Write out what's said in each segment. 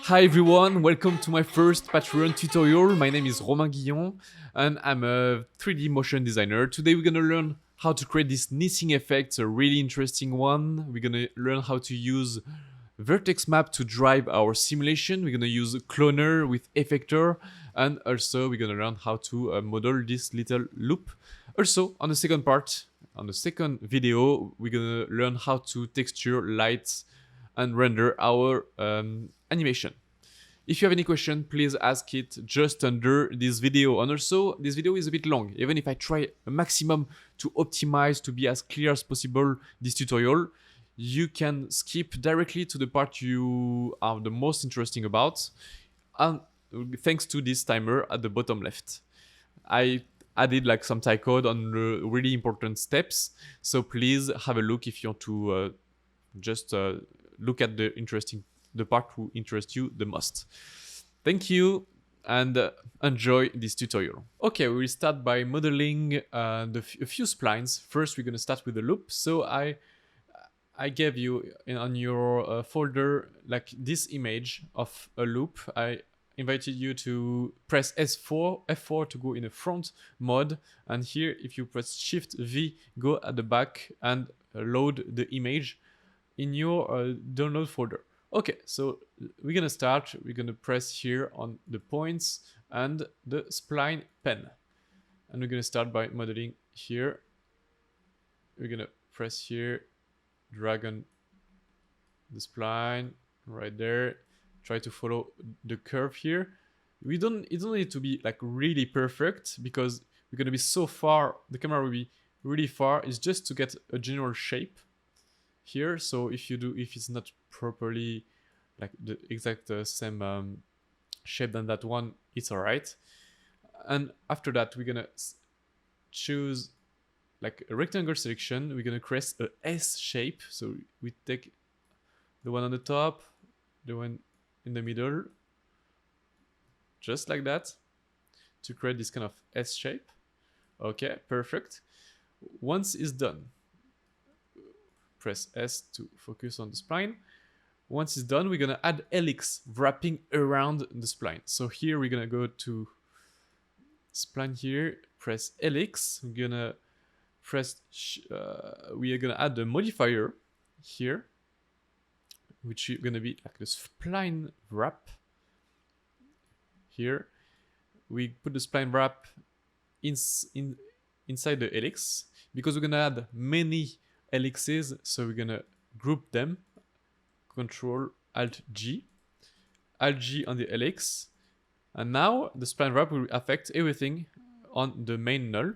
Hi everyone, welcome to my first Patreon tutorial. My name is Romain Guillon and I'm a 3D motion designer. Today we're gonna learn how to create this knitting effect, a really interesting one. We're gonna learn how to use vertex map to drive our simulation. We're gonna use cloner with effector, and also we're gonna learn how to model this little loop. Also, on the second part, on the second video, we're gonna learn how to texture, light, and render our animation. If you have any question, please ask it just under this video. And also, this video is a bit long. Even if I try a maximum to optimize, to be as clear as possible this tutorial, you can skip directly to the part you are the most interesting about. And thanks to this timer at the bottom left. I added like some type code on the really important steps. So please have a look if you want to just look at the part who interests you the most. Thank you and enjoy this tutorial. Okay, we will start by modeling a few splines. First, we're going to start with the loop. So I gave you on your folder like this image of a loop. I invited you to press F4 to go in the front mode, and here if you press Shift V, go at the back and load the image in your download folder. Okay, so we're gonna start. We're gonna press here on the points and the spline pen, and we're gonna start by modeling here. We're gonna press here, drag on the spline right there. Try to follow the curve here. It don't need to be like really perfect because we're gonna be so far. The camera will be really far. It's just to get a general shape here. So if it's not properly like the exact same shape than that one, it's all right. And after that, we're gonna choose like a rectangle selection. We're gonna create a S shape. So we take the one on the top, the one in the middle, just like that, to create this kind of S shape. Okay, perfect. Once it's done, press S to focus on the spline. Once it's done, we're gonna add helix wrapping around the spline. So here we're gonna go to spline here, press helix. We're gonna press, we are gonna add the modifier here, which is gonna be like the spline wrap. Here, we put the spline wrap inside the helix because we're gonna add many helixes, so we're gonna group them. Control Alt G on the helix, and now the spline wrap will affect everything on the main null.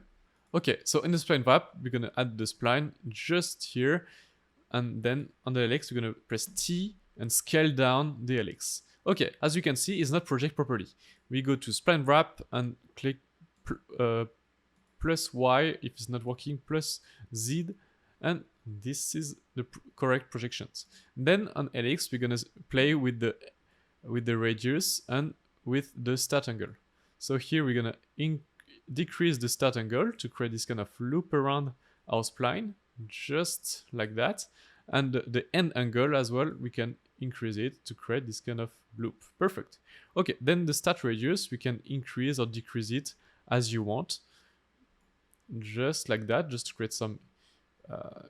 Okay, so in the spline wrap, we're gonna add the spline just here, and then on the helix, we're gonna press T and scale down the helix. Okay, as you can see, it's not project properly. We go to spline wrap and click plus Y if it's not working, plus Z, and this is the correct projections. Then on helix, we're gonna play with the radius and with the start angle. So here we're gonna decrease the start angle to create this kind of loop around our spline, just like that. And the end angle as well, we can increase it to create this kind of loop. Perfect. Okay, then the start radius, we can increase or decrease it as you want, just like that, just to create some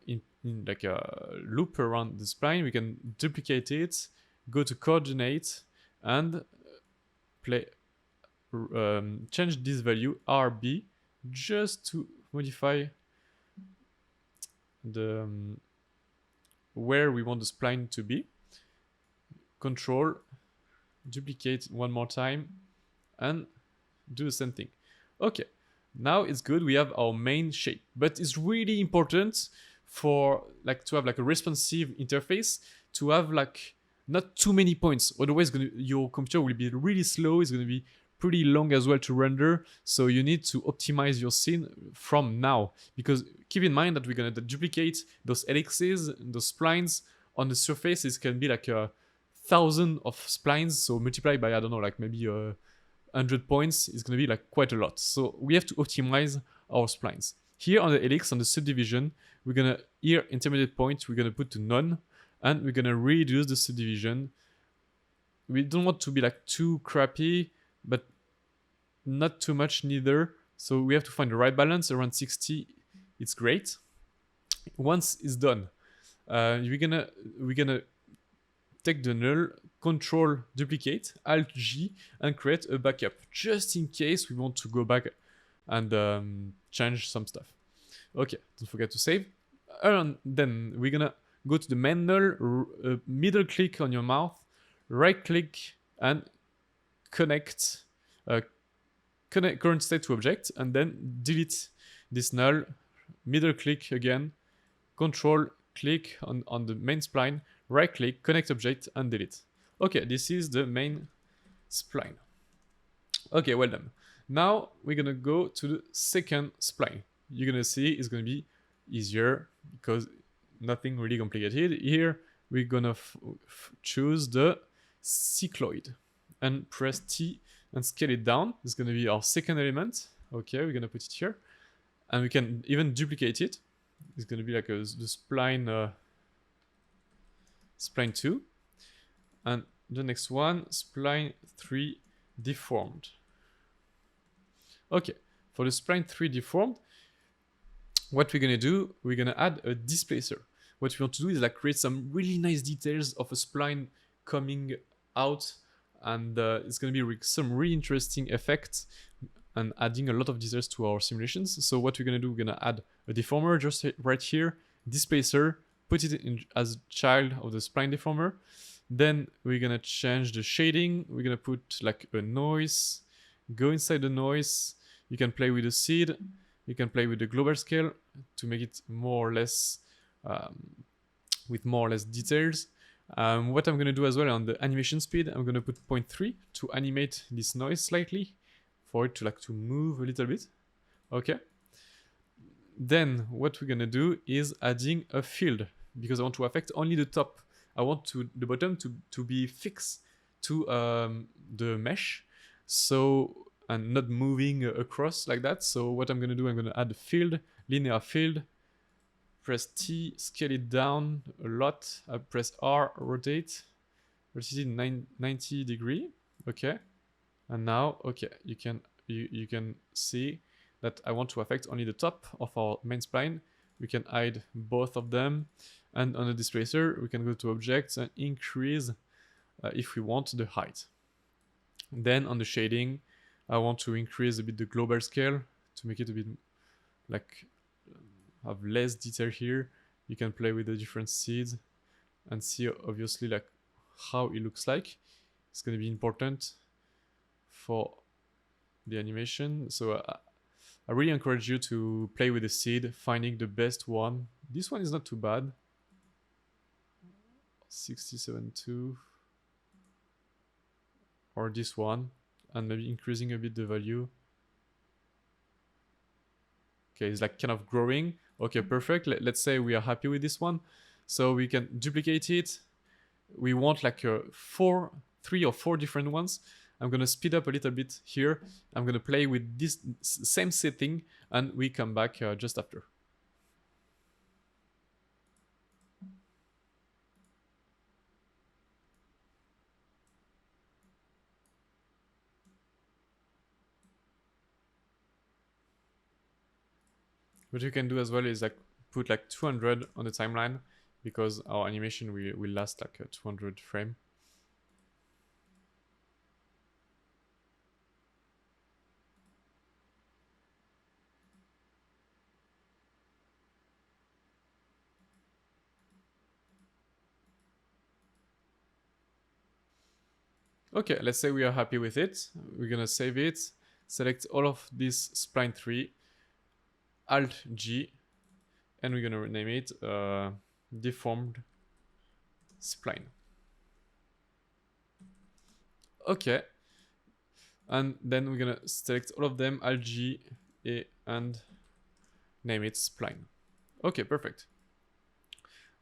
in like a loop around the spline. We can duplicate it, go to coordinate, and change this value RB just to modify the where we want the spline to be. Control, duplicate one more time, and do the same thing. Okay. Now it's good, we have our main shape, but it's really important for like to have like a responsive interface, to have like not too many points, otherwise your computer will be really slow. It's going to be pretty long as well to render, so you need to optimize your scene from now, because keep in mind that we're going to duplicate those helixes, those splines on the surface. It can be like 1,000 of splines, so multiply by, I don't know, like maybe 100 points is going to be like quite a lot. So we have to optimize our splines. Here on the helix, on the subdivision, we're going to, here intermediate point, we're going to put to none, and we're going to reduce the subdivision we don't want to be like too crappy, but not too much neither. So we have to find the right balance. Around 60, it's great. Once it's done, we're gonna take the null, control duplicate, alt G, and create a backup just in case we want to go back and change some stuff. Okay, don't forget to save. And then we're gonna go to the main null, middle click on your mouth, right click, and connect current state to object, and then delete this null, middle click again, control click on the main spline, right click, connect object, and delete. Okay, this is the main spline. Okay, well done. Now we're gonna go to the second spline. You're gonna see it's gonna be easier because nothing really complicated. Here we're gonna choose the cycloid and press T and scale it down. It's gonna be our second element. Okay, we're gonna put it here, and we can even duplicate it. It's gonna be like the spline spline 2, and the next one, spline 3 deformed. Okay, for the spline 3 deformed, what we're gonna do, we're gonna add a displacer. What we want to do is like create some really nice details of a spline coming out, and it's gonna be some really interesting effects and adding a lot of details to our simulations. So what we're gonna do, we're gonna add a deformer just right here, displacer, put it in as child of the spline deformer. Then we're gonna change the shading. We're gonna put like a noise, go inside the noise. You can play with the seed. You can play with the global scale to make it more or less with more or less details. What I'm gonna do as well on the animation speed, I'm gonna put 0.3 to animate this noise slightly for it to move a little bit. Okay. Then what we're gonna do is adding a field, because I want to affect only the top. I want the bottom to be fixed to the mesh, so, and not moving across like that. So what I'm gonna do, I'm gonna add a field, linear field, press T, scale it down a lot, I press R, rotate it 90 degree, okay. And now, okay, you can see that I want to affect only the top of our main spline. We can hide both of them. And on the displacer, we can go to objects and increase, if we want, the height. Then on the shading, I want to increase a bit the global scale to make it a bit like have less detail here. You can play with the different seeds and see obviously like how it looks like. It's going to be important for the animation. So I really encourage you to play with the seed, finding the best one. This one is not too bad. 67.2, or this one, and maybe increasing a bit the value. Okay, it's like kind of growing. Okay, perfect. Let's say we are happy with this one, so we can duplicate it. We want like 3 or 4 different ones. I'm gonna speed up a little bit here. I'm gonna play with this same setting, and we come back just after. What you can do as well is like put like 200 on the timeline, because our animation will last like 200 frame. Okay, let's say we are happy with it. We're gonna save it, select all of this spline 3, alt G, and we're gonna rename it deformed spline. Okay, and then we're gonna select all of them, alt G, and name it spline. Okay, perfect.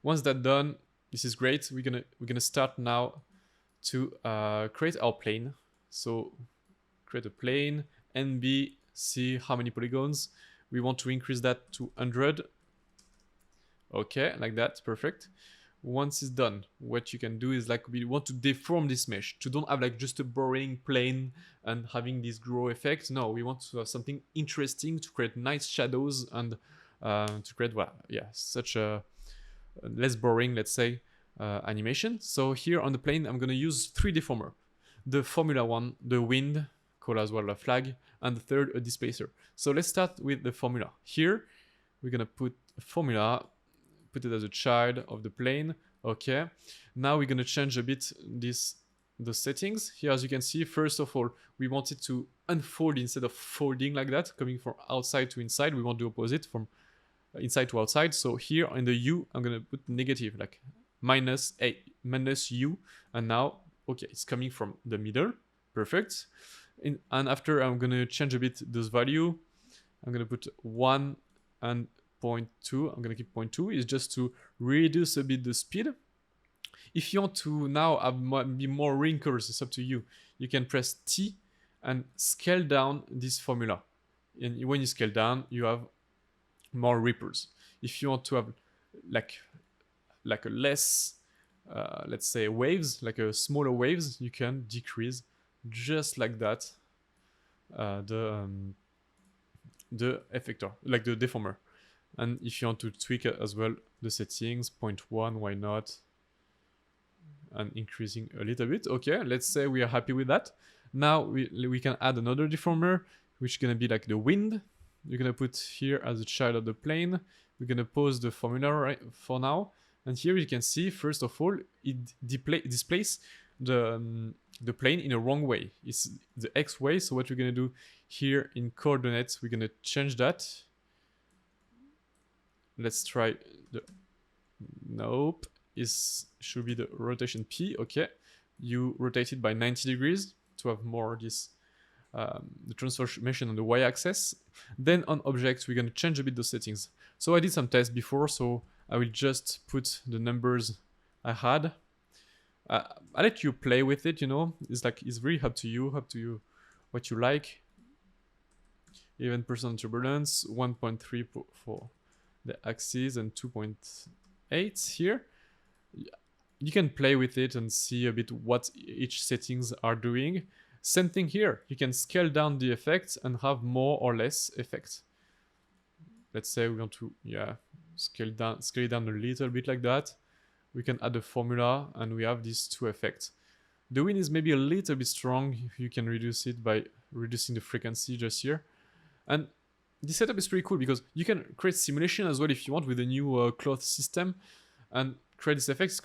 Once that's done, this is great. We're gonna start now to create our plane. So create a plane, NB, see how many polygons. We want to increase that to 100. Okay, like that, perfect. once it's done, what you can do is like we want to deform this mesh to don't have like just a boring plane and having this grow effect. No, we want to have something interesting to create nice shadows and to create, well, yeah, such a less boring, let's say, animation. So here on the plane, I'm gonna use 3 deformer. The formula one, the wind, called as well a flag, and the third a displacer. So let's start with the formula. Here, we're gonna put a formula, put it as a child of the plane. Okay. Now we're gonna change a bit the settings. Here, as you can see, first of all, we want it to unfold instead of folding like that, coming from outside to inside. We want the opposite, from inside to outside. So here in the U, I'm gonna put negative, like minus U, and now, okay, it's coming from the middle. Perfect. And after, I'm gonna change a bit this value. I'm gonna put 1 and 0.2. I'm gonna keep 0.2. It's just to reduce a bit the speed. If you want to now have be more wrinkles, it's up to you. You can press T and scale down this formula. And when you scale down, you have more ripples. If you want to have like a less, let's say waves, like a smaller waves, you can decrease just like that the effector, like the deformer. And if you want to tweak as well the settings, 0.1, why not? And increasing a little bit. Okay, let's say we are happy with that. Now we can add another deformer, which is gonna be like the wind. You're gonna put here as a child of the plane. We're gonna pause the formula right for now. And here you can see, first of all, it displays the plane in a wrong way. It's the X way. So what we're gonna do here in coordinates, we're gonna change that. Let's try the, nope, should be the rotation P. Okay, you rotate it by 90 degrees to have more this the transformation on the y-axis. Then on objects, we're gonna change a bit the settings. So I did some tests before, so I will just put the numbers I had. I let you play with it, you know. It's like, it's really up to you what you like. Even personal turbulence, 1.3 for the axis and 2.8 here. You can play with it and see a bit what each settings are doing. Same thing here. You can scale down the effects and have more or less effect. Let's say we want to, yeah, scale it down a little bit like that. We can add a formula and we have these 2 effects. The wind is maybe a little bit strong. You can reduce it by reducing the frequency just here. And this setup is pretty cool because you can create simulation as well if you want with the new cloth system and create these effects.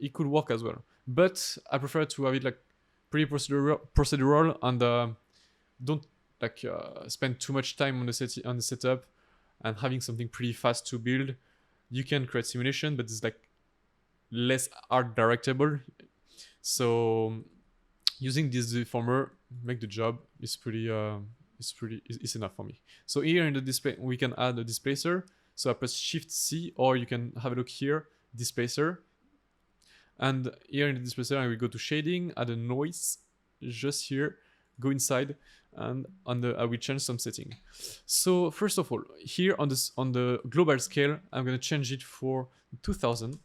It could work as well. But I prefer to have it like pretty procedural and don't like spend too much time on the setup and having something pretty fast to build. You can create simulation, but it's like less art directable. So using this deformer make the job is pretty it's enough for me. So here in the display we can add a displacer. So I press Shift C, or you can have a look here, displacer. And here in the displacer I will go to shading, add a noise just here, go inside, and I will change some setting. So first of all, here on the global scale, I'm gonna change it for 2000.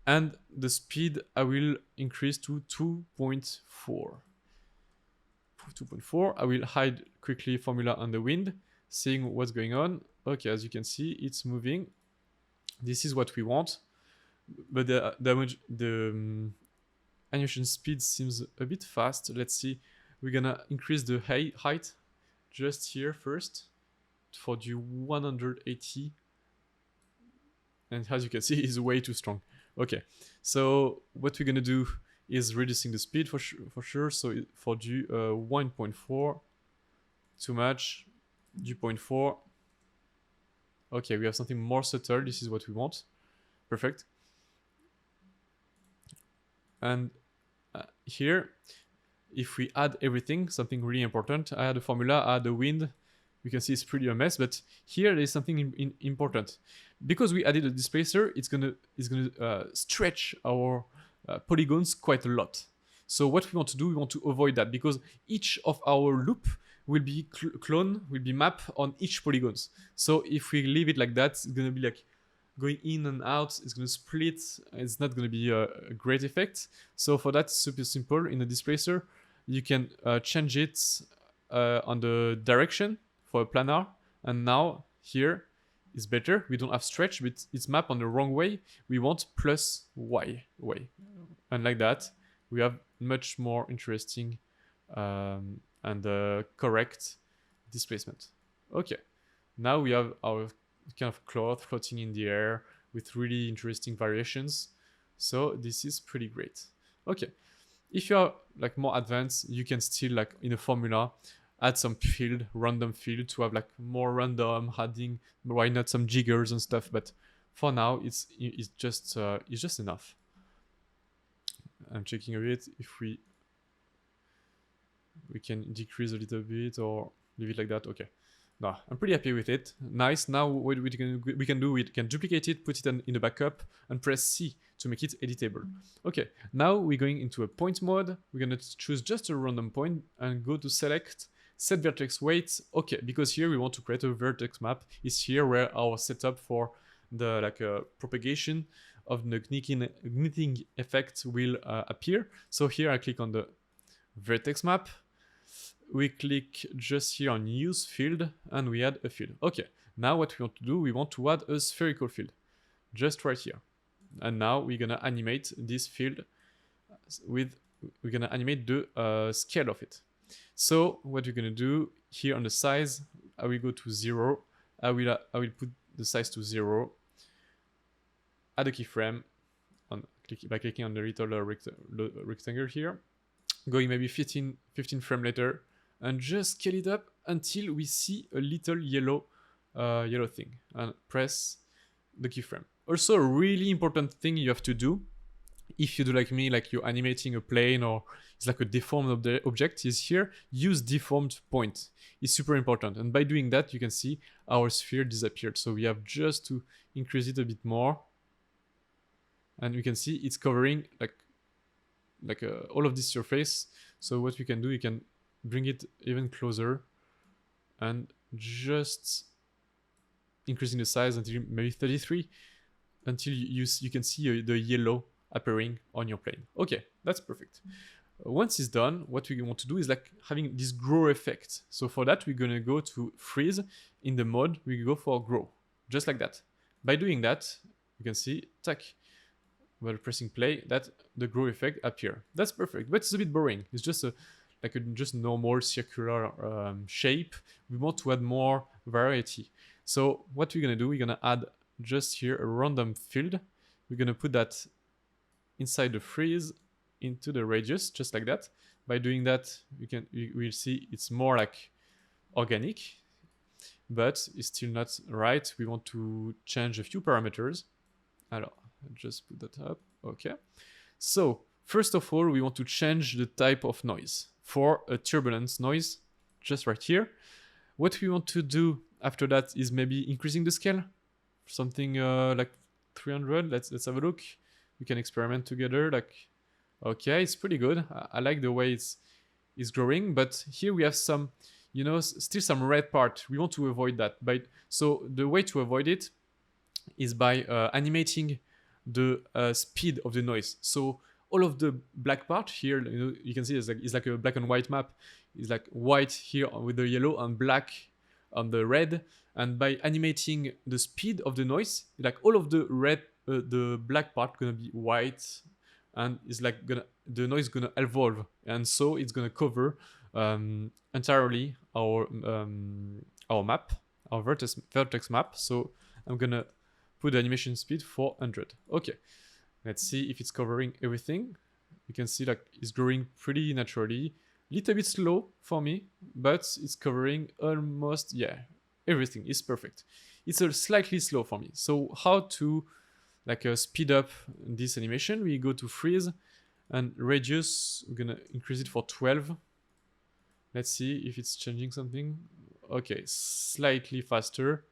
And the speed I will increase to 2.4. 2.4. I will hide quickly formula on the wind, seeing what's going on. Okay, as you can see, it's moving. This is what we want, but the animation speed seems a bit fast. Let's see. We're gonna increase the height just here first for the 180, and as you can see, it's way too strong. Okay, so what we're gonna do is reducing the speed for sure. So for the 1.4, too much. 0.4. Okay, we have something more subtle. This is what we want. Perfect. And here, if we add everything, something really important. I had a formula, I had the wind. You can see it's pretty a mess, but here there's something important. Because we added a displacer, it's gonna stretch our polygons quite a lot. So what we want to do, we want to avoid that, because each of our loop will be mapped on each polygons. So if we leave it like that, it's gonna be like going in and out, it's gonna split. It's not gonna be a great effect. So for that, super simple. In the displacer, you can change it on the direction for a planar, and now here is better. We don't have stretch, but it's mapped on the wrong way. We want plus y way, and like that, we have much more interesting and correct displacement. Okay, now we have our kind of cloth floating in the air with really interesting variations. So this is pretty great. Okay, if you are like more advanced, you can still like in a formula add some field, random field, to have like more random, adding why not some jiggers and stuff. But for now, it's just enough. I'm checking a bit if we can decrease a little bit or leave it like that. Okay. No, I'm pretty happy with it. Nice. Now what we can do, we can duplicate it, put it in the backup, and press C to make it editable. Okay, now we're going into a point mode. We're going to choose just a random point and go to select, set vertex weight. Okay, because here we want to create a vertex map. It's here where our setup for the propagation of the knitting effect will appear. So here I click on the vertex map. We click just here on use field and we add a field. Okay, now what we want to do, we want to add a spherical field just right here. And now we're gonna animate this field we're gonna animate the scale of it. So what we're gonna do here on the size, I will go to 0. I will put the size to 0. Add a keyframe by clicking on the little rectangle here. Going maybe 15 frame later, and just scale it up until we see a little yellow thing, and press the keyframe. Also, a really important thing you have to do, if you do like me, like you're animating a plane or it's like a deformed object, is here, use deformed point. It's super important, and by doing that, you can see our sphere disappeared. So we have just to increase it a bit more, and you can see it's covering like all of this surface. So what we can do, you can bring it even closer and just increasing the size until maybe 33, until you can see the yellow appearing on your plane. Okay, that's perfect. Once it's done, what we want to do is like having this grow effect. So for that, we're gonna go to freeze. In the mode, we go for grow, just like that. By doing that, you can see, tack, while pressing play, that the grow effect appear. That's perfect, but it's a bit boring. It's just just normal circular shape. We want to add more variety. So what we're gonna do, we're gonna add just here a random field. We're gonna put that inside the freeze into the radius, just like that. By doing that, we'll see it's more like organic, but it's still not right. We want to change a few parameters. Alors, just put that up. Okay. So first of all, we want to change the type of noise for a turbulence noise, just right here. What we want to do after that is maybe increasing the scale, something like 300. Let's have a look. We can experiment together. Like, okay, it's pretty good. I like the way it's growing, but here we have some, still some red part. We want to avoid that. So the way to avoid it is by animating the speed of the noise. So all of the black part here, you can see it's like a black and white map. It's like white here with the yellow and black on the red. And by animating the speed of the noise, like all of the red, the black part gonna be white, and it's like the noise gonna evolve, and so it's gonna cover entirely our map, our vertex map. So I'm gonna put the animation speed 400. Okay, let's see if it's covering everything. You can see like it's growing pretty naturally. Little bit slow for me, but it's covering almost, everything is perfect. It's a slightly slow for me. So how to speed up this animation? We go to freeze and radius. We're gonna increase it for 12. Let's see if it's changing something. Okay, slightly faster.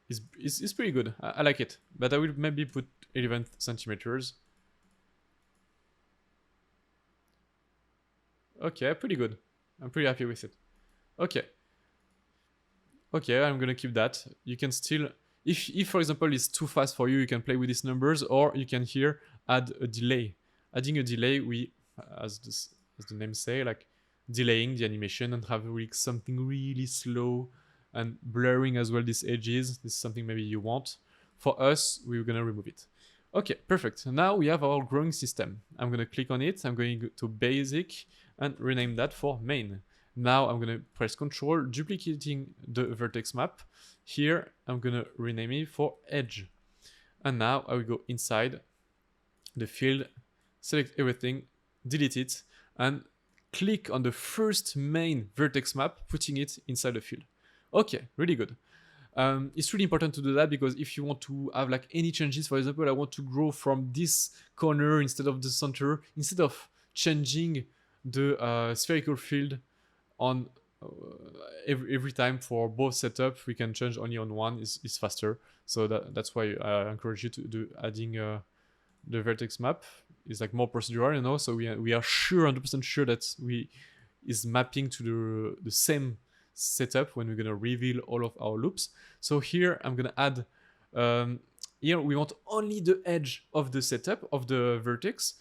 It's pretty good. I like it, but I will maybe put 11 centimeters. Okay, pretty good. I'm pretty happy with it. Okay, I'm gonna keep that. You can still If for example it's too fast for you, you can play with these numbers, or you can here add a delay. Adding a delay, we, as the name say, like delaying the animation and have something really slow and blurring as well these edges. This is something maybe you want. For us, we're gonna remove it. Okay, perfect. Now we have our growing system. I'm gonna click on it. I'm going to basic and rename that for main. Now I'm gonna press Ctrl, duplicating the vertex map. Here I'm gonna rename it for edge. And now I will go inside the field, select everything, delete it, and click on the first main vertex map, putting it inside the field. Okay, really good. It's really important to do that, because if you want to have like any changes, for example, I want to grow from this corner instead of the center, instead of changing the spherical field on every time for both setup, we can change only on one, is faster. So that's why I encourage you to do adding the vertex map. Is like more procedural, you know, so we are sure, 100% sure that we is mapping to the same setup when we're gonna reveal all of our loops. So here I'm gonna add, here we want only the edge of the setup of the vertex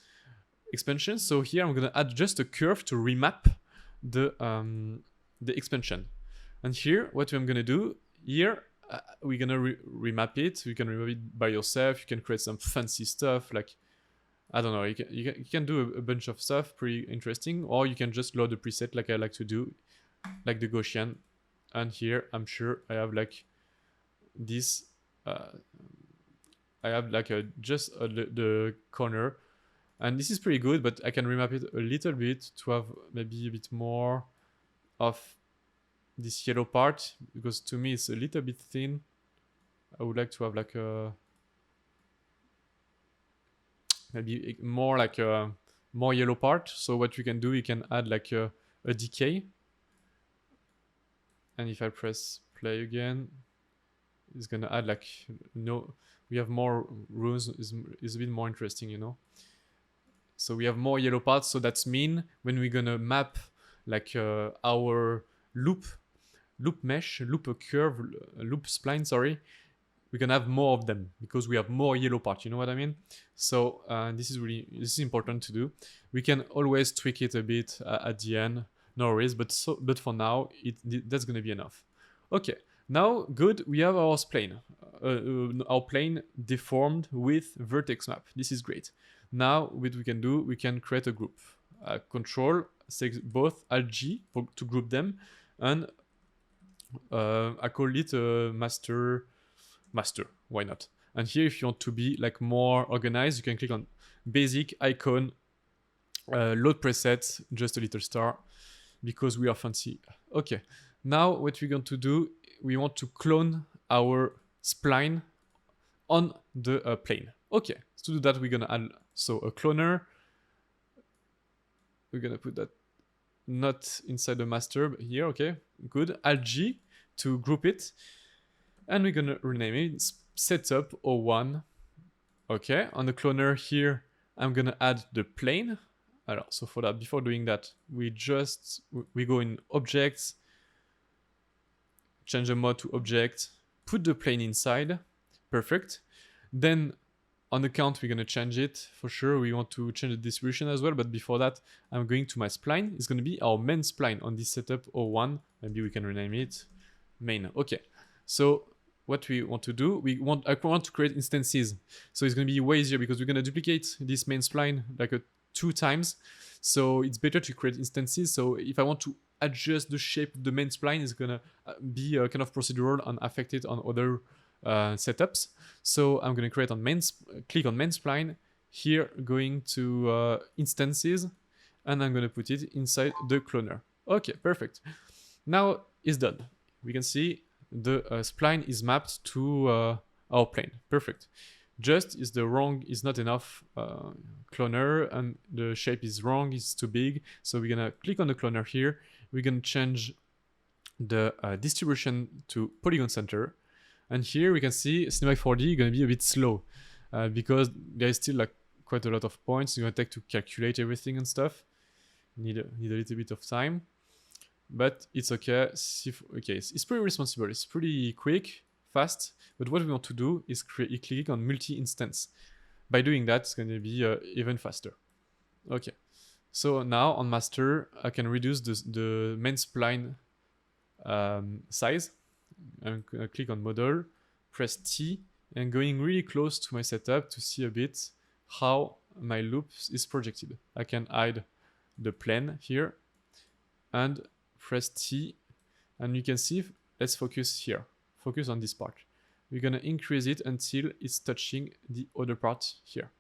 expansion. So here I'm gonna add just a curve to remap the expansion. And here what I'm gonna do here, we're gonna remap it. You can remap it by yourself. You can create some fancy stuff like, I don't know, you can do a bunch of stuff pretty interesting, or you can just load the preset like I like to do, like the Gaussian. And here I'm sure I have like this, I have like the corner, and this is pretty good, but I can remap it a little bit to have maybe a bit more of this yellow part, because to me it's a little bit thin. I would like to have like a maybe more like a more yellow part. So what you can do, you can add like a decay. And if I press play again, it's gonna add like, no, we have more rows, is a bit more interesting, you know. So we have more yellow parts, so that's mean when we're gonna map like our loop mesh, loop curve, loop spline, sorry, we can have more of them because we have more yellow parts, you know what I mean? So this is important to do. We can always tweak it a bit at the end, no worries, but for now that's gonna be enough. Okay, now good, we have our spline, our plane deformed with vertex map. This is great. Now what we can do, we can create a group. Control select both Alt G to group them, and I call it master, why not? And here if you want to be like more organized, you can click on basic icon, load preset, just a little star, because we are fancy. Okay, now what we're going to do, we want to clone our spline on the plane. Okay, so to do that we're gonna add a cloner. We're gonna put that not inside the master, but here. Okay, good. Alt G to group it, and we're gonna rename it setup 01. Okay, on the cloner here I'm gonna add the plane. So for that, before doing that, we go in objects, change the mode to object, put the plane inside. Perfect. Then on the count we're gonna change it for sure. We want to change the distribution as well, but before that I'm going to my spline. It's gonna be our main spline on this setup 01. Maybe we can rename it main. Okay, so what we want to do, I want to create instances. So it's gonna be way easier because we're gonna duplicate this main spline like 2 times. So it's better to create instances. So if I want to adjust the shape of the main spline, it's gonna be kind of procedural and affect it on other setups. So I'm gonna create on click on main spline, here going to instances, and I'm gonna put it inside the cloner. Okay, perfect. Now it's done. We can see the spline is mapped to our plane. Perfect. Just is not enough cloner, and the shape is wrong, it's too big. So we're gonna click on the cloner here. We're gonna change the distribution to polygon center, and here we can see Cinematic 4D is gonna be a bit slow because there is still like quite a lot of points. It's gonna take to calculate everything and stuff. Need a little bit of time, but it's okay. Okay, it's pretty responsible. It's pretty quick, fast, but what we want to do is click on multi-instance. By doing that, it's going to be even faster. Okay, so now on master, I can reduce the main spline size. I'm gonna click on model, press T, and going really close to my setup to see a bit how my loop is projected. I can hide the plane here and press T, and you can see, let's focus here. Focus on this part. We're gonna increase it until it's touching the other part here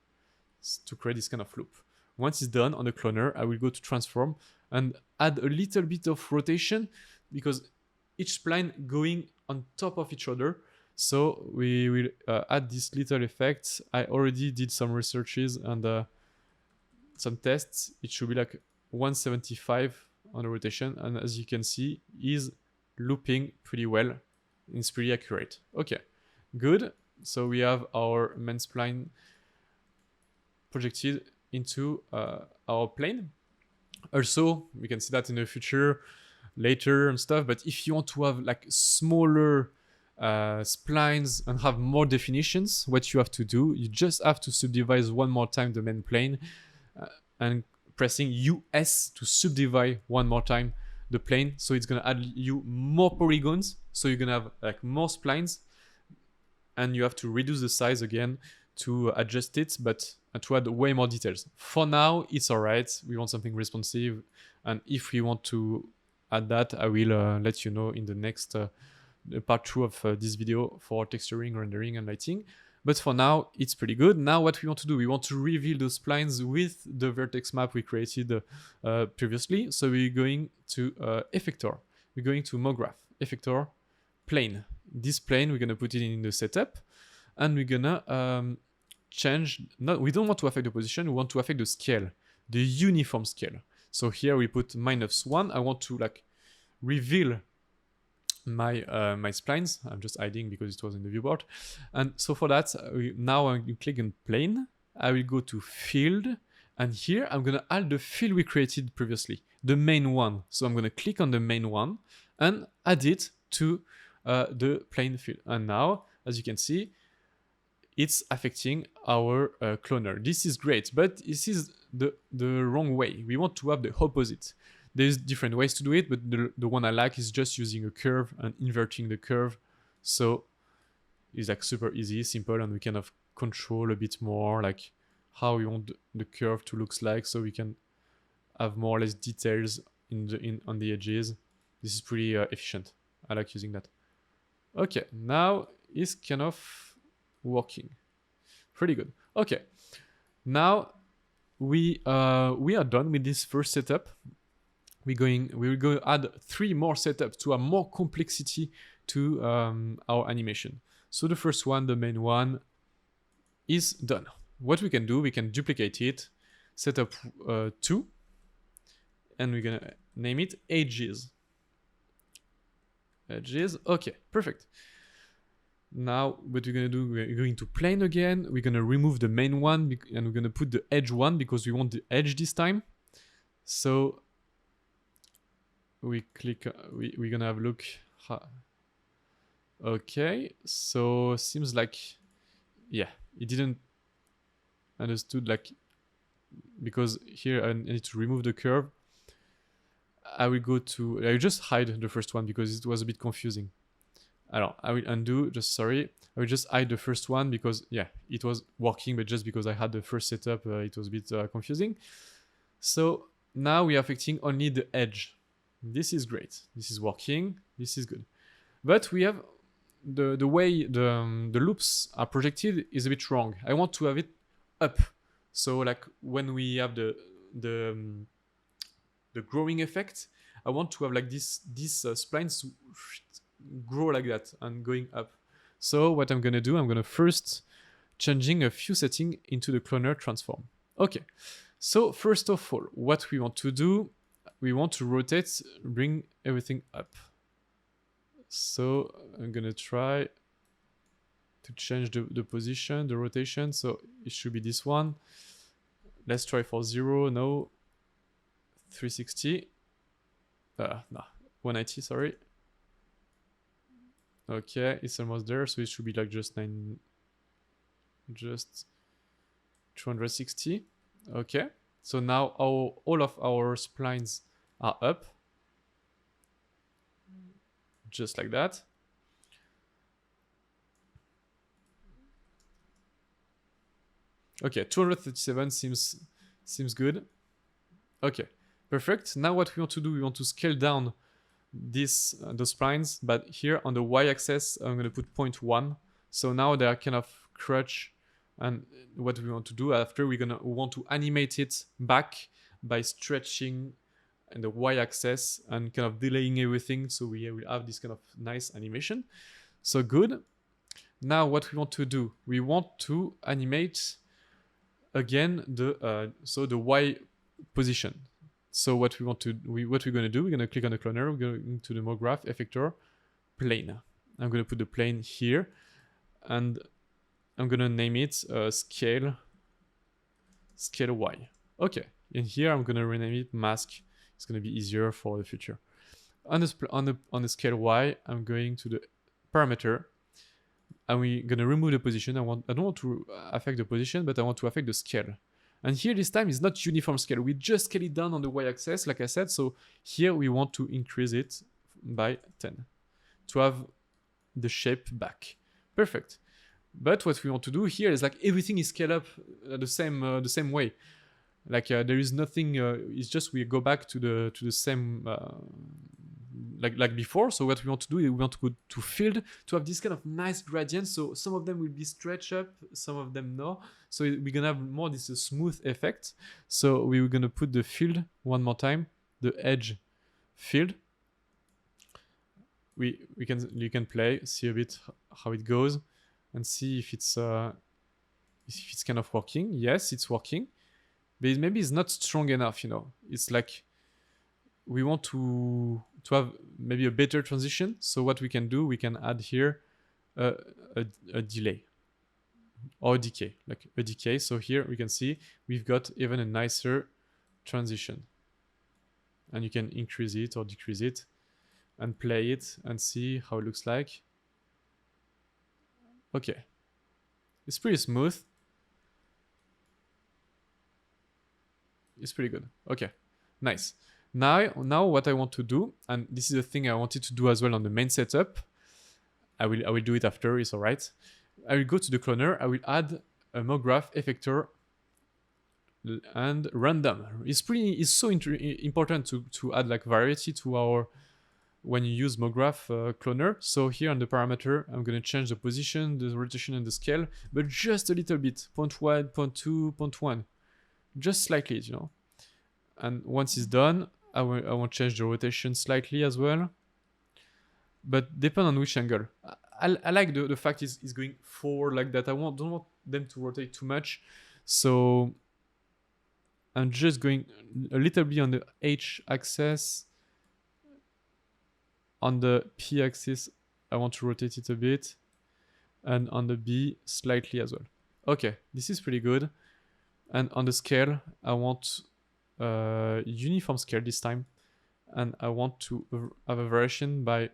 to create this kind of loop. Once it's done on the cloner, I will go to transform and add a little bit of rotation because each spline going on top of each other. So we will add this little effect. I already did some researches and some tests. It should be like 175 on the rotation, and as you can see, is looping pretty well. It's pretty accurate. Okay, good. So we have our main spline projected into our plane. Also, we can see that in the future later and stuff, but if you want to have like smaller splines and have more definitions, what you have to do, you just have to subdivide one more time the main plane and pressing US to subdivide one more time the plane. So it's gonna add you more polygons, so you're gonna have like more splines, and you have to reduce the size again to adjust it, but to add way more details. For now, it's all right. We want something responsive, and if we want to add that, I will let you know in the next part 2 of this video for texturing, rendering, and lighting. But for now, it's pretty good. Now what we want to do, we want to reveal those splines with the vertex map we created previously. So we're going to effector. We're going to mograph, effector, plane. This plane, we're gonna put it in the setup, and we're gonna change, we don't want to affect the position, we want to affect the scale, the uniform scale. So here we put -1. I want to like reveal my my splines. I'm just hiding because it was in the viewport. And so for that, now you click on plane. I will go to field, and here I'm gonna add the field we created previously, the main one. So I'm gonna click on the main one and add it to the plane field. And now, as you can see, it's affecting our cloner. This is great, but this is the wrong way. We want to have the opposite. There's different ways to do it, but the one I like is just using a curve and inverting the curve. So it's like super easy, simple, and we can have control a bit more, like how we want the curve to look like, so we can have more or less details on the edges. This is pretty efficient. I like using that. Okay, now it's kind of working. Pretty good. Okay, now we are done with this first setup. We will go add 3 more setups to add more complexity to our animation. So the first one, the main one, is done. What we can do, we can duplicate it, setup 2, and we're gonna name it edges. Edges. Okay, perfect. Now what we're gonna do, we're going to plane again. We're gonna remove the main one and we're gonna put the edge one because we want the edge this time. So we click, we're gonna have a look. Okay, so seems like, yeah, it didn't understood, like, because here I need to remove the curve. I will just hide the first one because it was a bit confusing. I will undo, I will just hide the first one because, yeah, it was working, but just because I had the first setup, it was a bit confusing. So now we are affecting only the edge. This is great. This is working. This is good. But we have the way the loops are projected is a bit wrong. I want to have it up. So like when we have the growing effect, I want to have like these splines grow like that and going up. So what I'm gonna do, I'm gonna first changing a few settings into the cloner transform. Okay. So first of all, what we want to do, we want to rotate, bring everything up. So I'm gonna try to change the position, the rotation. So it should be this one. Let's try for 0, no. 360. No, 180, sorry. Okay, it's almost there, so it should be like just 260. Okay, so now all of our splines are up, just like that. Okay, 237 seems good. Okay, perfect. Now what we want to do, we want to scale down those splines, but here on the y-axis I'm going to put 0.1. So now they are kind of crutch, and what we want to do after, we want to animate it back by stretching and the y-axis and kind of delaying everything, so we will have this kind of nice animation. So good. Now what we want to do, we want to animate again the y position. So what we're going to do, we're going to click on the cloner, we're going to the mograph effector, plane. I'm going to put the plane here, and I'm going to name it scale y. Okay, and here I'm going to rename it mask. It's going to be easier for the future. On the scale y, I'm going to the parameter, and we're going to remove the position. I don't want to affect the position, but I want to affect the scale. And here this time is not uniform scale. We just scale it down on the y-axis, like I said. So here we want to increase it by 10 to have the shape back. Perfect. But what we want to do here is like everything is scaled up the same way. Like there is nothing. It's just we go back to the same like before. So what we want to do is we want to go to field to have this kind of nice gradient. So some of them will be stretched up, some of them no. So we're gonna have more this smooth effect. So we're gonna put the field one more time, the edge field. You can play, see a bit how it goes, and see if it's kind of working. Yes, it's working, but maybe it's not strong enough. It's like we want to have maybe a better transition. So what we can do, we can add here a delay or a decay, like a decay. So here we can see we've got even a nicer transition, and you can increase it or decrease it and play it and see how it looks like. Okay, it's pretty smooth. It's pretty good. Okay, nice. Now what I want to do, and this is the thing I wanted to do as well on the main setup. I will do it after, it's alright. I will go to the cloner, I will add a mograph effector and random. It's so important to add like variety to our, when you use mograph cloner. So here on the parameter, I'm going to change the position, the rotation and the scale, but just a little bit, 0.1, 0.2, 0.1, just slightly, And once it's done, I want to change the rotation slightly as well, but depend on which angle. I like the fact it's going forward like that. Don't want them to rotate too much, so I'm just going a little bit on the H axis. On the P axis, I want to rotate it a bit, and on the B slightly as well. Okay, this is pretty good. And on the scale, I want uniform scale this time, and I want to have a variation by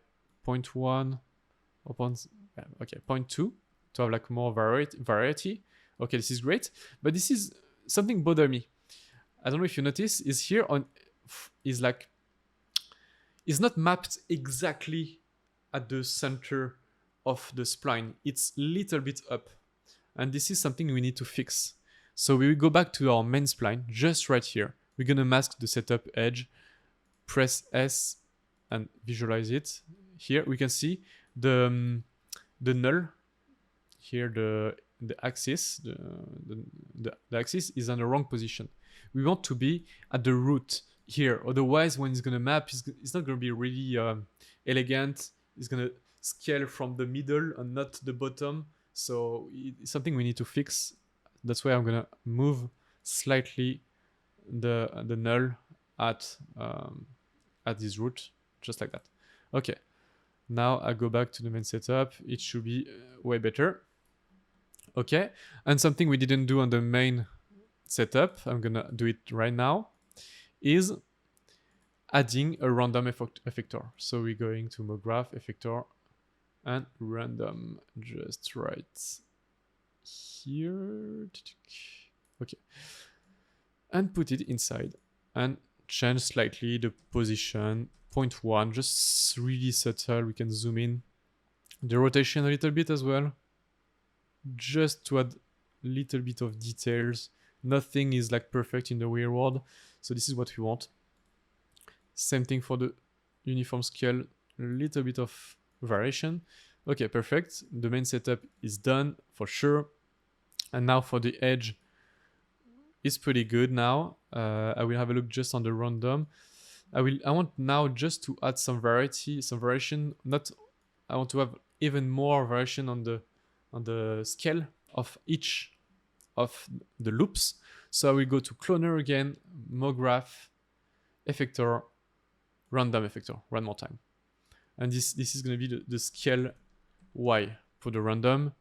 0.1 or 0.2 to have like more variety. Okay, this is great, but this is something bother me. I don't know if you notice, is here on is like is not mapped exactly at the center of the spline. It's a little bit up, and this is something we need to fix. So we will go back to our main spline, just right here. We're gonna mask the setup edge, press S and visualize it. Here we can see the null. Here the axis, the axis is on the wrong position. We want to be at the root here. Otherwise, when it's gonna map, it's not gonna be really elegant. It's gonna scale from the middle and not the bottom. So it's something we need to fix. That's why I'm gonna move slightly the null at this root, just like that. Okay, now I go back to the main setup. It should be way better. Okay, and something we didn't do on the main setup, I'm gonna do it right now, is adding a random effector. So we're going to mograph effector and random, just right here. Okay, and put it inside and change slightly the position. 0.1, just really subtle. We can zoom in the rotation a little bit as well, just to add a little bit of details. Nothing is like perfect in the real world, so this is what we want. Same thing for the uniform scale, a little bit of variation. Okay, perfect. The main setup is done for sure. And now for the edge, it's pretty good now. I will have a look just on the random. I want now just to add some variation. I want to have even more variation on the scale of each of the loops. So I will go to cloner again, mograph, effector, random effector, one more time. And this is going to be the scale Y for the random.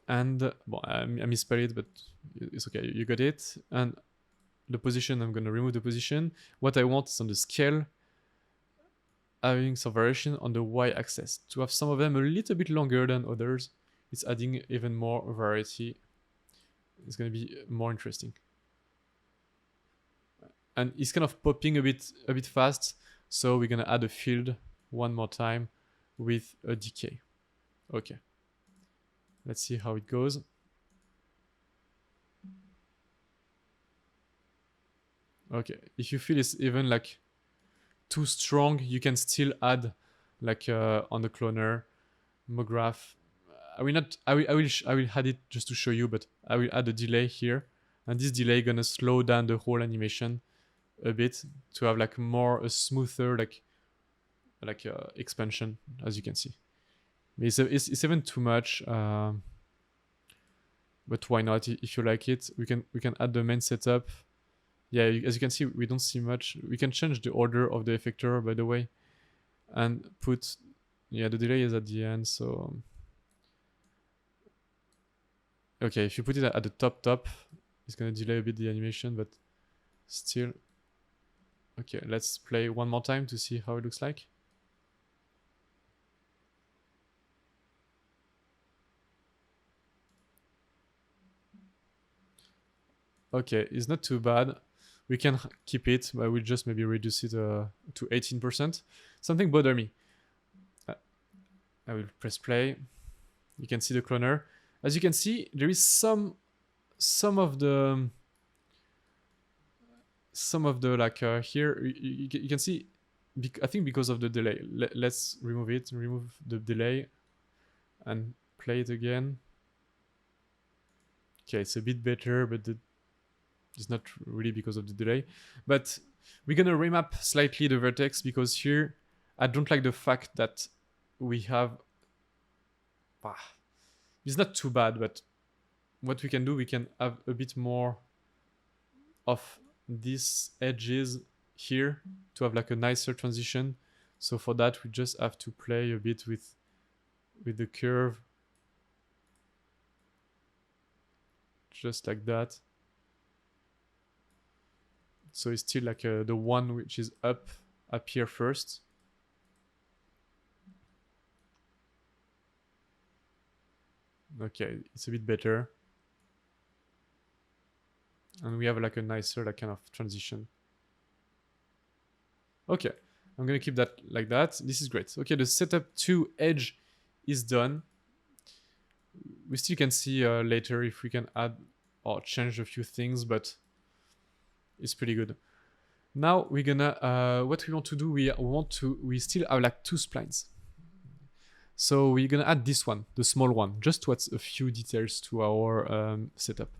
And well, I misspelled it, but it's okay, you got it. And the position, I'm going to remove the position. What I want is on the scale, having some variation on the Y-axis. To have some of them a little bit longer than others, it's adding even more variety. It's going to be more interesting. And it's kind of popping a bit fast, so we're going to add a field one more time with a decay. Okay. Let's see how it goes. Okay, if you feel it's even like too strong, you can still add like on the cloner, mograph. I will add it just to show you, but I will add a delay here, and this delay gonna slow down the whole animation a bit to have like a smoother like expansion, as you can see. It's even too much, but why not? If you like it, we can add the main setup. Yeah, as you can see, we don't see much. We can change the order of the effector, by the way, and put, yeah, the delay is at the end. So okay, if you put it at the top, it's gonna delay a bit the animation, but still. Okay, let's play one more time to see how it looks like. Okay, it's not too bad. We can keep it, but we'll just maybe reduce it to 18%. Something bothered me. I will press play. You can see the cloner. As you can see, there is some of the like here you can see. I think because of the delay. Let's remove it. Remove the delay, and play it again. Okay, it's a bit better, but it's not really because of the delay. But we're gonna remap slightly the vertex, because here I don't like the fact that we have. It's not too bad, but what we can do, we can have a bit more of these edges here to have like a nicer transition. So for that, we just have to play a bit with the curve, just like that. So it's still like the one which is up here first. Okay, it's a bit better. And we have like a nicer like kind of transition. Okay, I'm gonna keep that like that. This is great. Okay, the setup 2 edge is done. We still can see later if we can add or change a few things, but it's pretty good. Now we're gonna what we want to do, we still have like 2 splines. So we're gonna add this one, the small one, just to add a few details to our setup.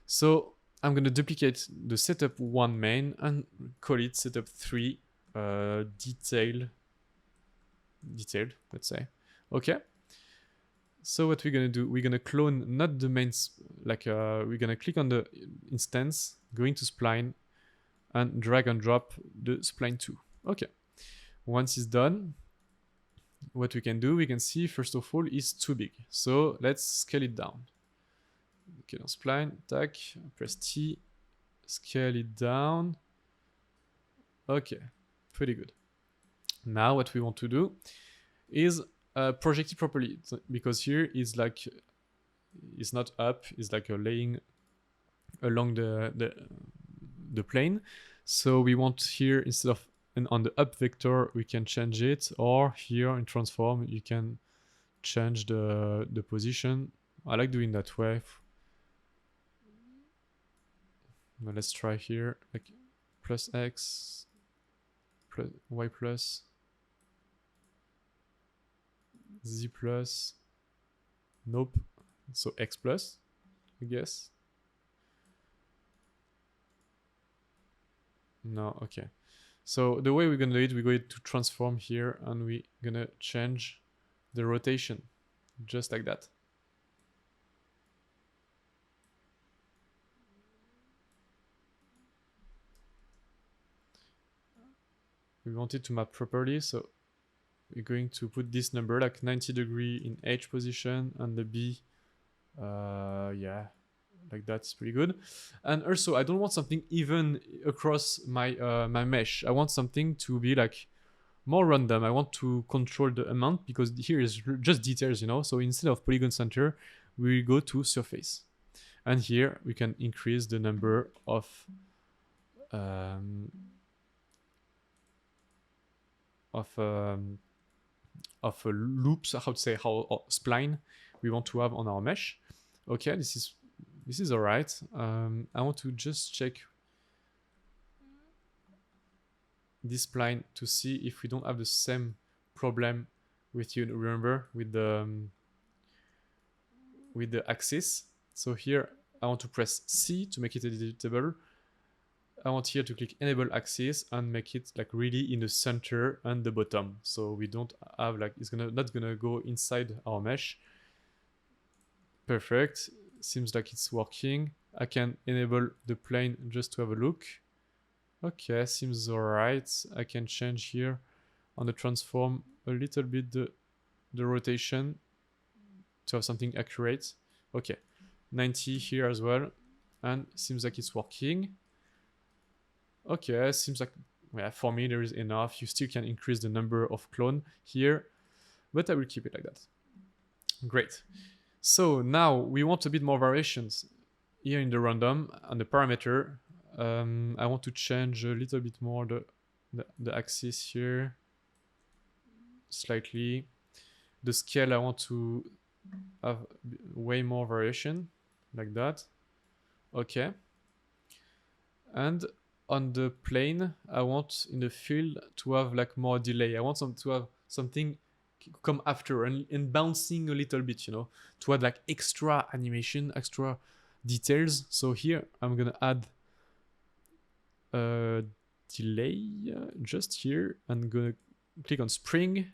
So I'm gonna duplicate the setup 1 main and call it setup 3 detailed, let's say. Okay. So what we're gonna do, we're gonna clone not the main, we're gonna click on the instance, go into spline, and drag and drop the spline 2. Okay. Once it's done, what we can do, we can see first of all it's too big. So let's scale it down. Okay, on spline, tac, press T, scale it down. Okay, pretty good. Now what we want to do is project it properly, because here is like, it's not up, it's like a laying along the plane. So we want here, instead of on the up vector, we can change it, or here in transform you can change the position. I like doing that way. Now let's try here, like plus x plus y plus z plus, nope, so x plus, I guess. No, okay. So the way we're gonna do it, we're going to transform here, and we're gonna change the rotation, just like that. We want it to map properly, so we're going to put this number like 90 degree in H position, and the B, yeah, like that's pretty good. And also, I don't want something even across my my mesh. I want something to be like more random. I want to control the amount, because here is just details, you know. So instead of polygon center, we go to surface, and here we can increase the number of loops, how to say, how spline we want to have on our mesh. Okay, this is all right. I want to just check this spline to see if we don't have the same problem with, you remember, with the axis. So here I want to press C to make it editable. I want here to click enable axis and make it like really in the center and the bottom, so we don't have like, it's not gonna go inside our mesh. Perfect, seems like it's working. I can enable the plane just to have a look. Okay, seems alright. I can change here on the transform a little bit the rotation to have something accurate. Okay, 90 here as well, and seems like it's working. Okay, seems like, yeah, for me there is enough. You still can increase the number of clone here, but I will keep it like that. Great. So now we want a bit more variations here in the random and the parameter. I want to change a little bit more the axis here slightly. The scale, I want to have way more variation like that. Okay. And on the plane, I want in the field to have like more delay. I want to have something come after and bouncing a little bit, you know, to add like extra animation, extra details. So here I'm gonna add a delay just here, and gonna click on spring,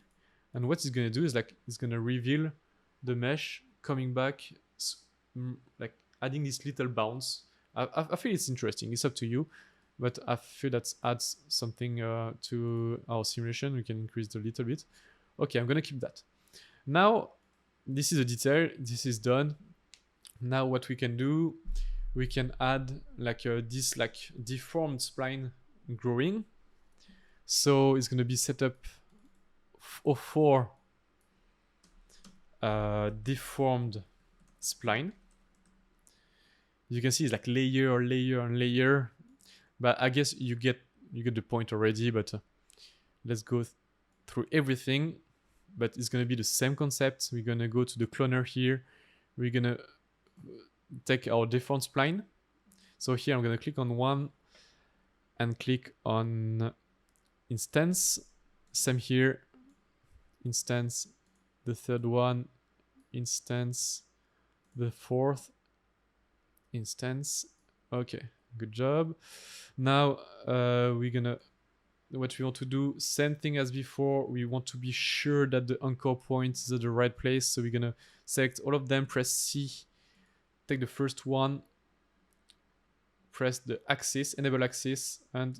and what it's gonna do is like it's gonna reveal the mesh coming back, like adding this little bounce. I feel it's interesting. It's up to you, but I feel that adds something to our simulation. We can increase it a little bit. Okay, I'm gonna keep that. Now, this is a detail. This is done. Now what we can do, we can add like this like deformed spline growing. So it's gonna be set up for deformed spline. You can see it's like layer, layer, and layer. But I guess you get the point already. But let's go through everything. But it's gonna be the same concept. We're gonna go to the cloner here. We're gonna take our deformed spline. So here I'm gonna click on one and click on instance. Same here. Instance, the third one, instance, the fourth instance. Okay, good job. Now we're gonna, what we want to do, same thing as before. We want to be sure that the anchor point is at the right place, so we're gonna select all of them, press C, take the first one, press the axis, enable axis, and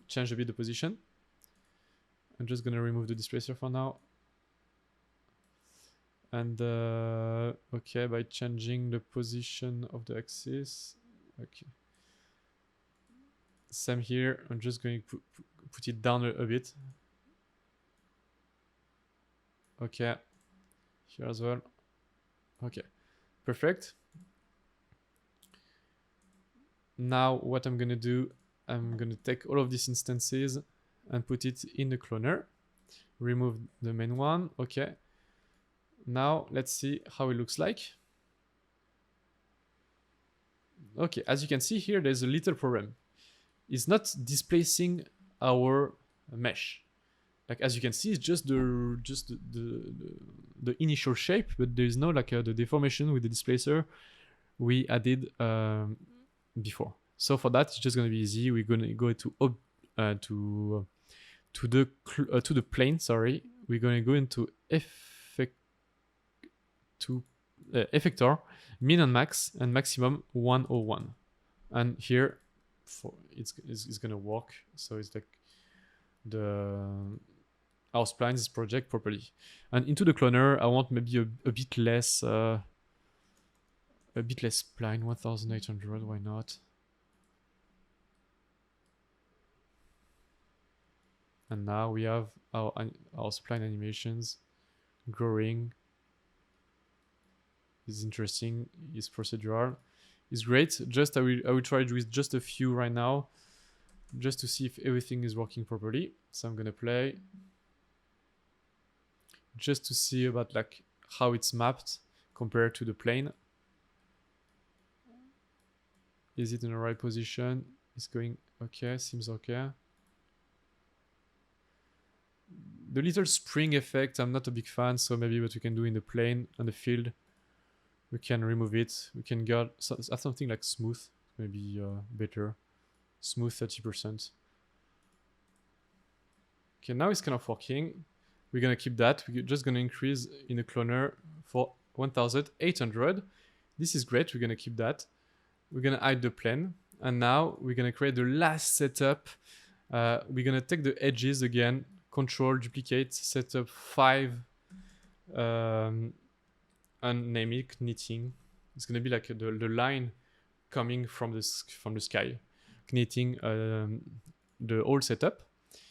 change a bit the position. I'm just gonna remove the displacer for now. And okay, by changing the position of the axis. Okay, same here. I'm just going to put it down a bit Okay. Here as well. Okay. Perfect. Now what I'm gonna do, I'm gonna take all of these instances and put it in the cloner. Remove the main one. Okay. Now let's see how it looks like. Okay, as you can see here, there's a little problem. It's not displacing our mesh. Like as you can see, it's just the initial shape, but there is no like the deformation with the displacer we added before. So for that, it's just gonna be easy. We're gonna go to the plane. Sorry, we're gonna go into effector, min and max, and maximum 101. And here, it's gonna work. So it's like our splines project properly. And into the cloner, I want maybe a bit less spline, 1800. Why not? And now we have our spline animations growing. Is interesting. Is procedural. Is great. Just I will try it with just a few right now, just to see if everything is working properly. So I'm gonna play, just to see about like how it's mapped compared to the plane. Is it in the right position? It's going okay. Seems okay. The little spring effect, I'm not a big fan, so maybe what we can do in the plane and the field, we can remove it. We can get something like smooth, maybe better. Smooth 30%. Okay, now it's kind of working. We're gonna keep that. We're just gonna increase in the cloner for 1800. This is great. We're gonna keep that. We're gonna hide the plane, and now we're gonna create the last setup. We're gonna take the edges again. Control, duplicate, setup 5, and name it knitting. It's gonna be like the line coming from the sky, knitting the whole setup.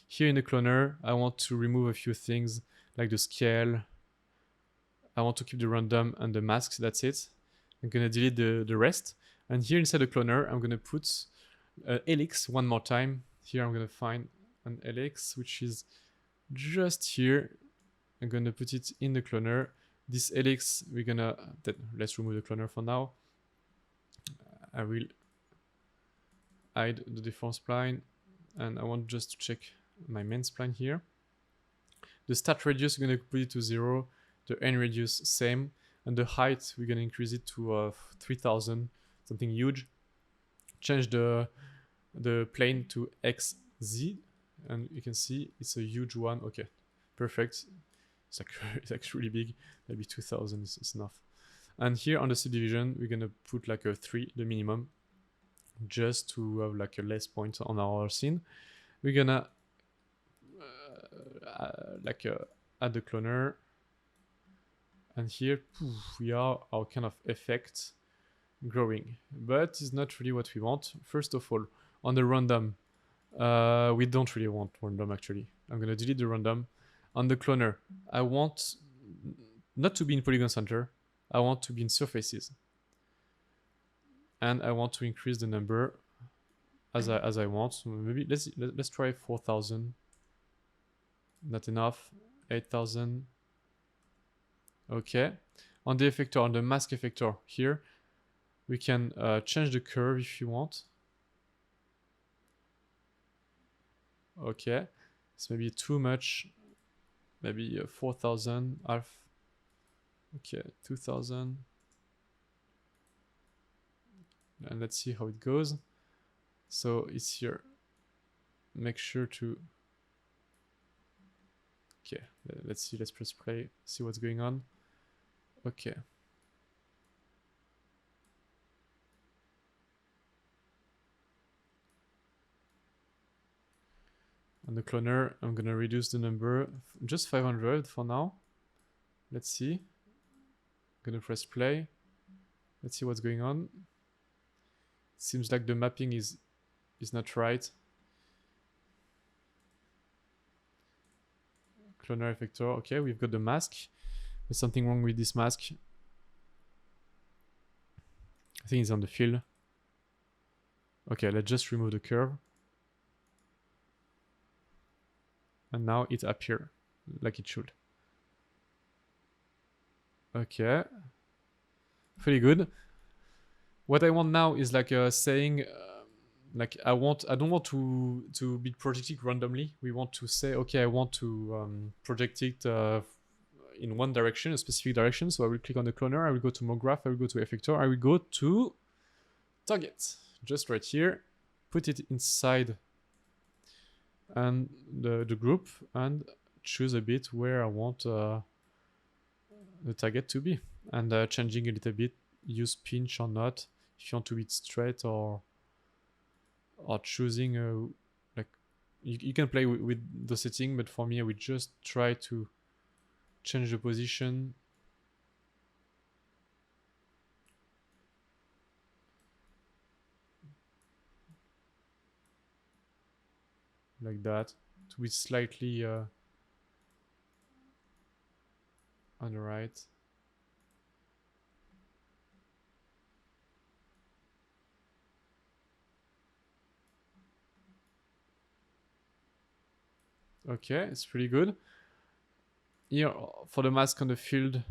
Here in the cloner, I want to remove a few things like the scale. I want to keep the random and the masks. That's it. I'm gonna delete the rest. And here inside the cloner, I'm gonna put helix one more time. Here I'm gonna find an helix, which is just here. I'm gonna put it in the cloner. This helix, we're gonna let's remove the cloner for now. I will hide the deformed spline, and I want just to check my main spline here. The start radius, we're gonna put it to 0. The end radius, same. And the height, we're gonna increase it to 3000, something huge. Change the plane to XZ, and you can see it's a huge one. Okay, perfect. It's like really big. Maybe 2000 is enough. And here on the subdivision, we're gonna put like a 3, the minimum, just to have like a less point on our scene. We're gonna add the cloner, and here we are our kind of effect growing, but it's not really what we want. First of all, on the random, we don't really want random actually. I'm gonna delete the random. On the cloner, I want not to be in polygon center. I want to be in surfaces, and I want to increase the number as I want. So maybe let's try 4000. Not enough. 8000. Okay. On the effector, on the mask effector here, we can change the curve if you want. Okay. It's maybe too much. Maybe 4000, half. Okay, 2000. And let's see how it goes. So it's here. Make sure to... Okay, let's see, let's press play, see what's going on. Okay. On the cloner, I'm gonna reduce the number, just 500 for now. Let's see. I'm gonna press play. Let's see what's going on. It seems like the mapping is not right. cloner effector. Okay, we've got the mask. There's something wrong with this mask. I think it's on the fill. Okay, let's just remove the curve. And now it appears like it should. Okay. Pretty good. What I want now is like saying, like I don't want to be projected randomly. We want to say, okay, I want to project it in one direction, a specific direction. So I will click on the cloner, I will go to mograph, I will go to effector, I will go to target, just right here, put it inside and the group and choose a bit where I want the target to be, and changing a little bit, use pinch or not, if you want to be straight, or choosing like you can play with the setting, but for me I would just try to change the position like that to be slightly on the right. Okay, it's pretty good. Here, for the mask on the field,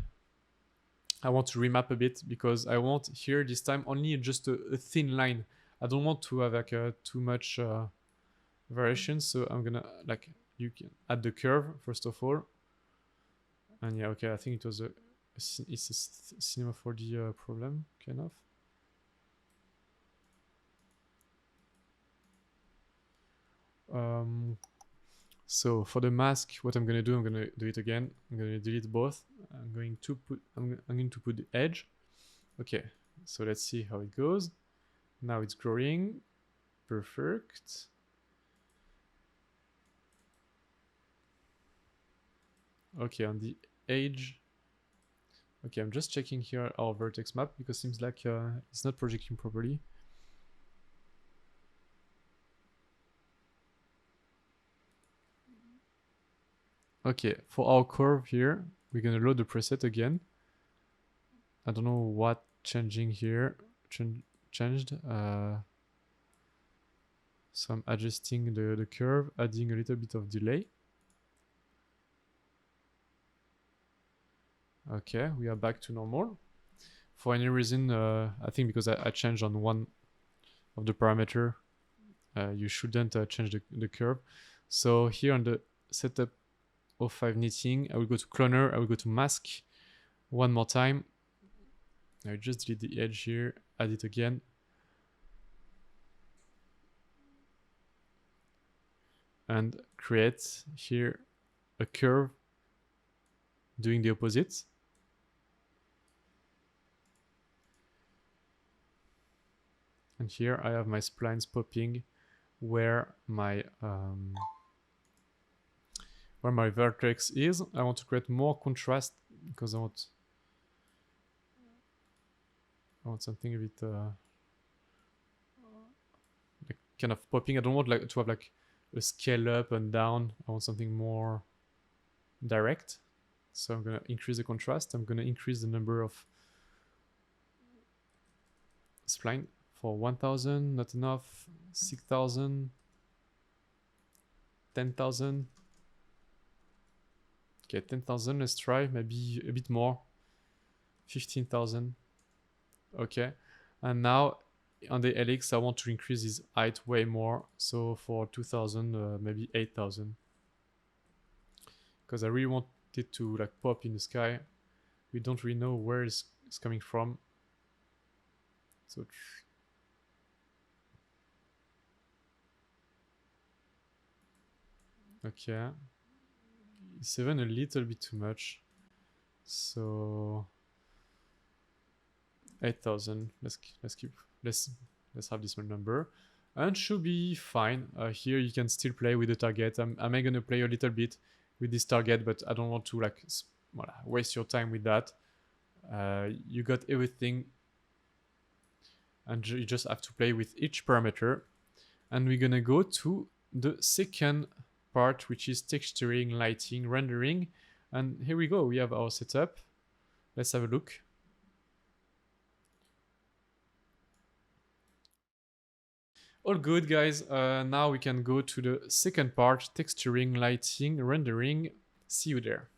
I want to remap a bit, because I want here this time only just a thin line. I don't want to have like too much variation, so I'm gonna, like, you can add the curve first of all. And yeah, okay, I think it was it's a cinema 4D problem, kind of. So for the mask, what I'm gonna do it again. I'm gonna delete both. I'm going to put the edge. Okay, so let's see how it goes. Now it's growing. Perfect. Okay, on the edge. Okay, I'm just checking here our vertex map, because it seems like it's not projecting properly. Okay, for our curve here, we're gonna load the preset again. I don't know what changing here changed. So I'm adjusting the curve, adding a little bit of delay. Okay, we are back to normal. For any reason, I think because I changed on one of the parameter, you shouldn't change the curve. So here on the setup 05 knitting, I will go to cloner, I will go to mask one more time. I will just delete the edge here, add it again. And create here a curve doing the opposite. And here I have my splines popping where my vertex is. I want to create more contrast, because I want something a bit like kind of popping. I don't want like to have like a scale up and down. I want something more direct. So I'm gonna increase the contrast. I'm gonna increase the number of spline for 1000, not enough, 6000, 10,000. Okay, 10,000, let's try, maybe a bit more, 15,000. Okay, and now on the helix, I want to increase his height way more. So for 2000, maybe 8000. Because I really want it to like pop in the sky. We don't really know where it's coming from. So okay, it's even a little bit too much. So 8000. Let's have this one number, and should be fine. Here you can still play with the target. I'm gonna play a little bit with this target, but I don't want to like waste your time with that. You got everything, and you just have to play with each parameter. And we're gonna go to the second part, which is texturing, lighting, rendering. And here we go, we have our setup. Let's have a look. All good, guys. Now we can go to the second part, texturing, lighting, rendering. See you there.